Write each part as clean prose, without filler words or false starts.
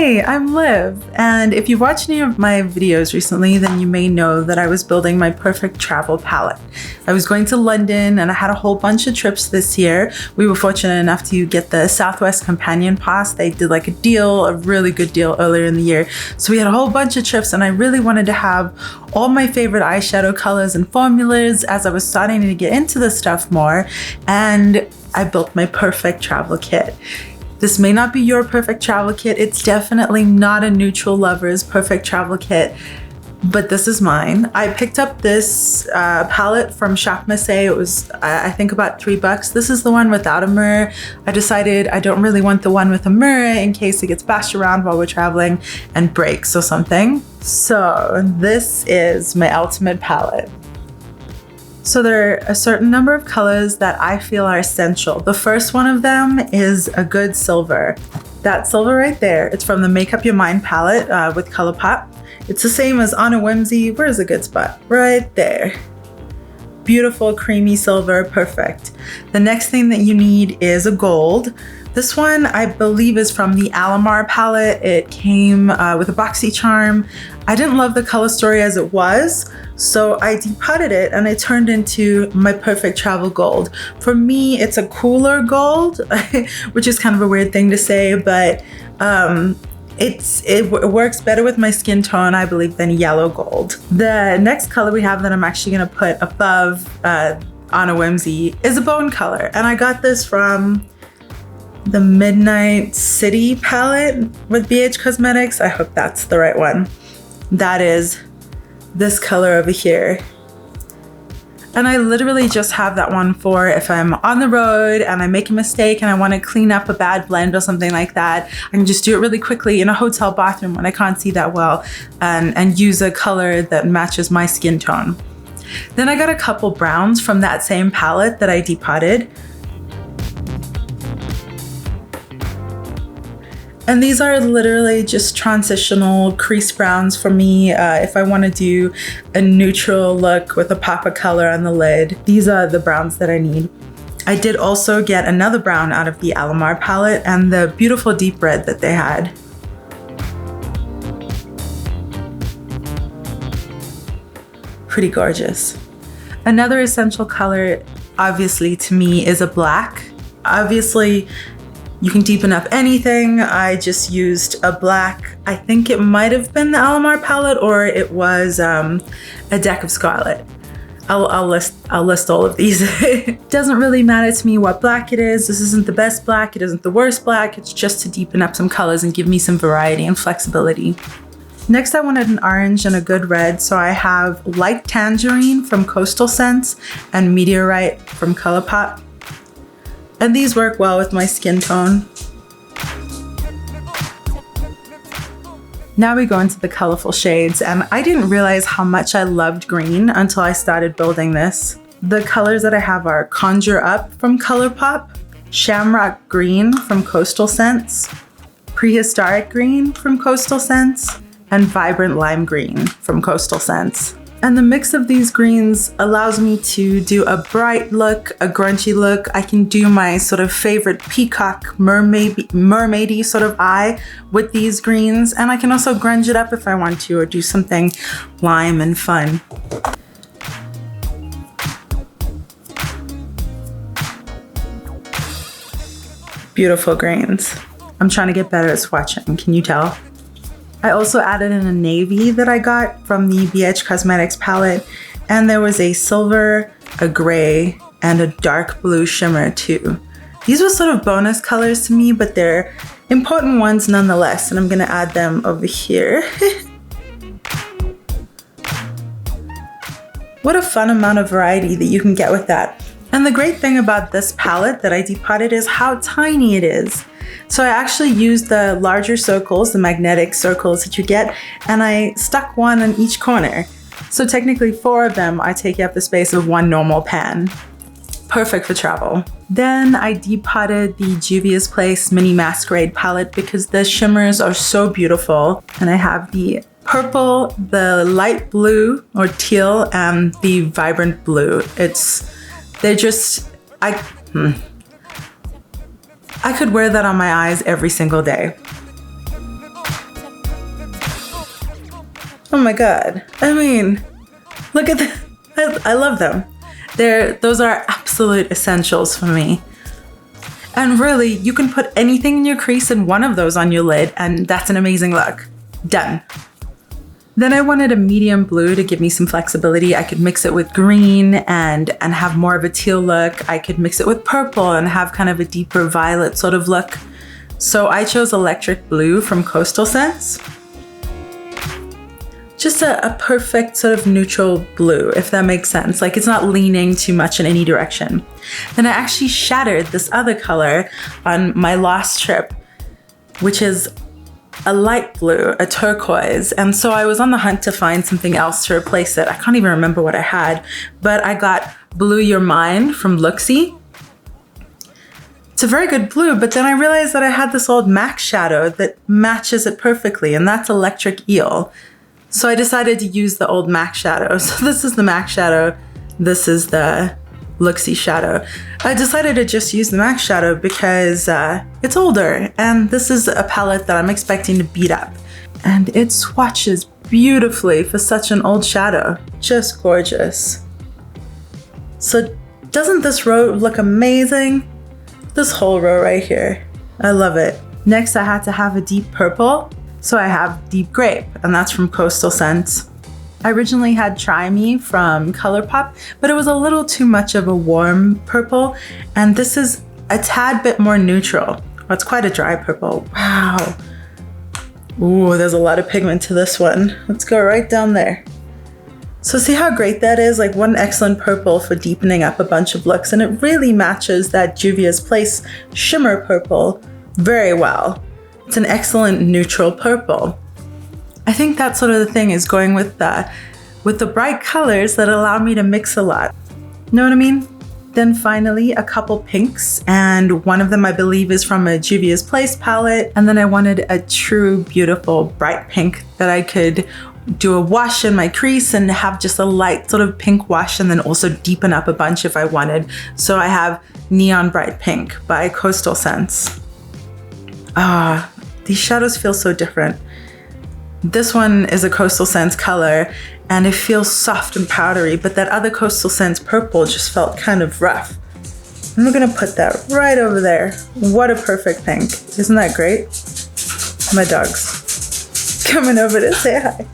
Hey, I'm Liv, and if you've watched any of my videos recently, then you may know that I was building my perfect travel palette. I was going to London and I had a whole bunch of trips this year. We were fortunate enough to get the Southwest Companion Pass. They did like a really good deal earlier in the year. So we had a whole bunch of trips and I really wanted to have all my favorite eyeshadow colors and formulas as I was starting to get into this stuff more, and I built my perfect travel kit. This may not be your perfect travel kit. It's definitely not a neutral lover's perfect travel kit, but this is mine. I picked up this palette from Shop Marseille. It was, I think, about $3. This is the one without a mirror. I decided I don't really want the one with a mirror in case it gets bashed around while we're traveling and breaks or something. So this is my ultimate palette. So there are a certain number of colors that I feel are essential. The first one of them is a good silver. That silver right there, it's from the Make Up Your Mind palette with ColourPop. It's the same as On a Whimsy. Where's a good spot? Right there. Beautiful, creamy silver, perfect. The next thing that you need is a gold. This one, I believe, is from the Alamar palette. It came with a boxy charm. I didn't love the color story as it was, so I depotted it and it turned into my perfect travel gold. For me, it's a cooler gold, which is kind of a weird thing to say, but it works better with my skin tone, I believe, than yellow gold. The next color we have that I'm actually gonna put above On a Whimsy is a bone color, and I got this from the Midnight City palette with BH Cosmetics. I hope that's the right one. That is this color over here. And I literally just have that one for if I'm on the road and I make a mistake and I want to clean up a bad blend or something like that. I can just do it really quickly in a hotel bathroom when I can't see that well and use a color that matches my skin tone. Then I got a couple browns from that same palette that I depotted. And these are literally just transitional crease browns for me if I want to do a neutral look with a pop of color on the lid. These are the browns that I need. I did also get another brown out of the Alamar palette and the beautiful deep red that they had. Pretty gorgeous. Another essential color, obviously, to me is a black. Obviously, you can deepen up anything. I just used a black. I think it might have been the Alamar palette or it was a deck of Scarlet. I'll list all of these. It doesn't really matter to me what black it is. This isn't the best black. It isn't the worst black. It's just to deepen up some colors and give me some variety and flexibility. Next, I wanted an orange and a good red, so I have Light Tangerine from Coastal Scents and Meteorite from ColourPop. And these work well with my skin tone. Now we go into the colorful shades, and I didn't realize how much I loved green until I started building this. The colors that I have are Conjure Up from ColourPop, Shamrock Green from Coastal Scents, Prehistoric Green from Coastal Scents, and Vibrant Lime Green from Coastal Scents. And the mix of these greens allows me to do a bright look, a grungy look. I can do my sort of favorite peacock mermaidy sort of eye with these greens. And I can also grunge it up if I want to, or do something lime and fun. Beautiful greens. I'm trying to get better at swatching, can you tell? I also added in a navy that I got from the BH Cosmetics palette, and there was a silver, a gray, and a dark blue shimmer too. These were sort of bonus colors to me, but they're important ones nonetheless, and I'm gonna add them over here. What a fun amount of variety that you can get with that. And the great thing about this palette that I depotted is how tiny it is. So I actually used the larger circles, the magnetic circles that you get, and I stuck one in each corner. So technically 4 of them are taking up the space of one normal pan. Perfect for travel. Then I depotted the Juvia's Place Mini Masquerade palette because the shimmers are so beautiful. And I have the purple, the light blue or teal, and the vibrant blue. I could wear that on my eyes every single day. Oh my God. I mean, look at that. I love them. Those are absolute essentials for me. And really, you can put anything in your crease in one of those on your lid, and that's an amazing look. Done. Then I wanted a medium blue to give me some flexibility. I could mix it with green and have more of a teal look. I could mix it with purple and have kind of a deeper violet sort of look. So I chose Electric Blue from Coastal Scents. Just a perfect sort of neutral blue, if that makes sense. Like, it's not leaning too much in any direction. Then I actually shadowed this other color on my last trip, which is a light blue, a turquoise. And so I was on the hunt to find something else to replace it. I can't even remember what I had, but I got Blue Your Mind from Looksy. It's a very good blue, but then I realized that I had this old MAC shadow that matches it perfectly, and that's Electric Eel. So I decided to use the old MAC shadow. So this is the MAC shadow. This is the Looksy shadow. I decided to just use the MAC shadow because it's older, and this is a palette that I'm expecting to beat up. And it swatches beautifully for such an old shadow. Just gorgeous. So doesn't this row look amazing? This whole row right here. I love it. Next, I had to have a deep purple. So I have Deep Grape, and that's from Coastal Scents. I originally had Try Me from ColourPop, but it was a little too much of a warm purple, and this is a tad bit more neutral. Oh, it's quite a dry purple. Wow. Ooh, there's a lot of pigment to this one. Let's go right down there. So see how great that is? Like, one excellent purple for deepening up a bunch of looks, and it really matches that Juvia's Place shimmer purple very well. It's an excellent neutral purple. I think that's sort of the thing, is going with the bright colors that allow me to mix a lot. Know what I mean? Then finally, a couple pinks, and one of them I believe is from a Juvia's Place palette. And then I wanted a true, beautiful, bright pink that I could do a wash in my crease and have just a light sort of pink wash, and then also deepen up a bunch if I wanted. So I have Neon Bright Pink by Coastal Scents. These shadows feel so different. This one is a Coastal Scents color, and it feels soft and powdery, but that other Coastal Scents purple just felt kind of rough. And we're gonna put that right over there. What a perfect pink. Isn't that great? My dog's coming over to say hi.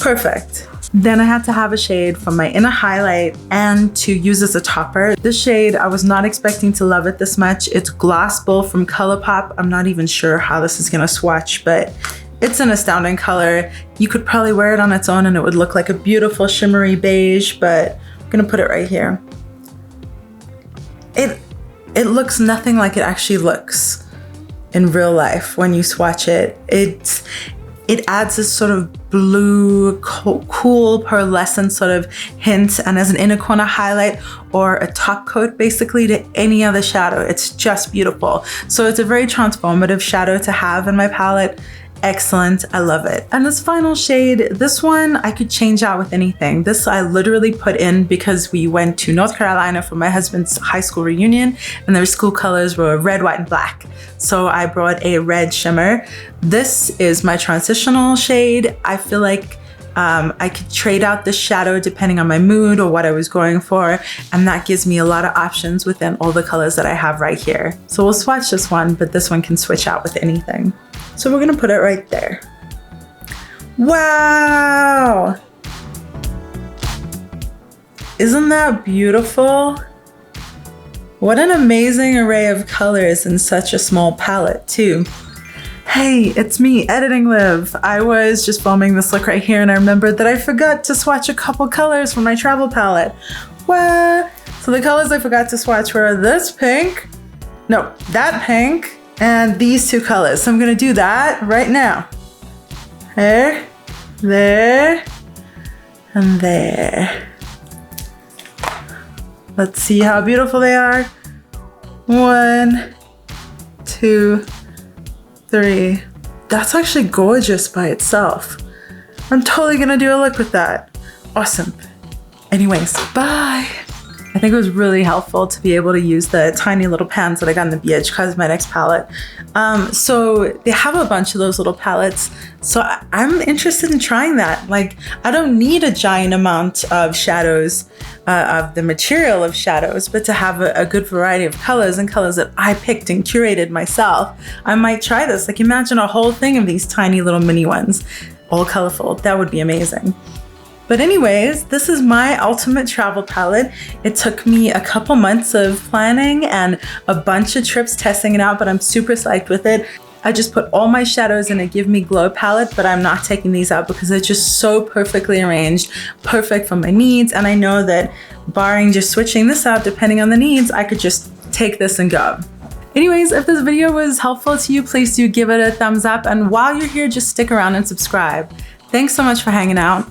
Perfect. Then I had to have a shade from my inner highlight and to use as a topper. This shade, I was not expecting to love it this much. It's Gloss Bull from ColourPop. I'm not even sure how this is gonna swatch, but it's an astounding color. You could probably wear it on its own and it would look like a beautiful shimmery beige, but I'm gonna put it right here. It looks nothing like it actually looks in real life when you swatch it. It adds this sort of blue, cool, pearlescent sort of hint, and as an inner corner highlight or a top coat basically to any other shadow. It's just beautiful. So it's a very transformative shadow to have in my palette. Excellent, I love it. And this final shade, this one I could change out with anything. This I literally put in because we went to North Carolina for my husband's high school reunion, and their school colors were red, white, and black. So I brought a red shimmer. This is my transitional shade. I feel like I could trade out this shadow depending on my mood or what I was going for, and that gives me a lot of options within all the colors that I have right here. So we'll swatch this one, but this one can switch out with anything. So we're gonna put it right there. Wow! Isn't that beautiful? What an amazing array of colors in such a small palette too. Hey, it's me, Editing Liv. I was just filming this look right here and I remembered that I forgot to swatch a couple colors from my travel palette. What? So the colors I forgot to swatch were this pink, no, that pink, and these two colors. So I'm gonna do that right now. There, there, and there. Let's see how beautiful they are. 1, 2, 3. That's actually gorgeous by itself. I'm totally gonna do a look with that. Awesome. Anyways, bye. I think it was really helpful to be able to use the tiny little pans that I got in the BH Cosmetics palette. So they have a bunch of those little palettes. So I'm interested in trying that. Like, I don't need a giant amount of shadows, of the material of shadows, but to have a good variety of colors and colors that I picked and curated myself, I might try this. Like, imagine a whole thing of these tiny little mini ones, all colorful. That would be amazing. But anyways, this is my ultimate travel palette. It took me a couple months of planning and a bunch of trips testing it out, but I'm super psyched with it. I just put all my shadows in a Give Me Glow palette, but I'm not taking these out because they're just so perfectly arranged, perfect for my needs. And I know that barring just switching this out, depending on the needs, I could just take this and go. Anyways, if this video was helpful to you, please do give it a thumbs up. And while you're here, just stick around and subscribe. Thanks so much for hanging out.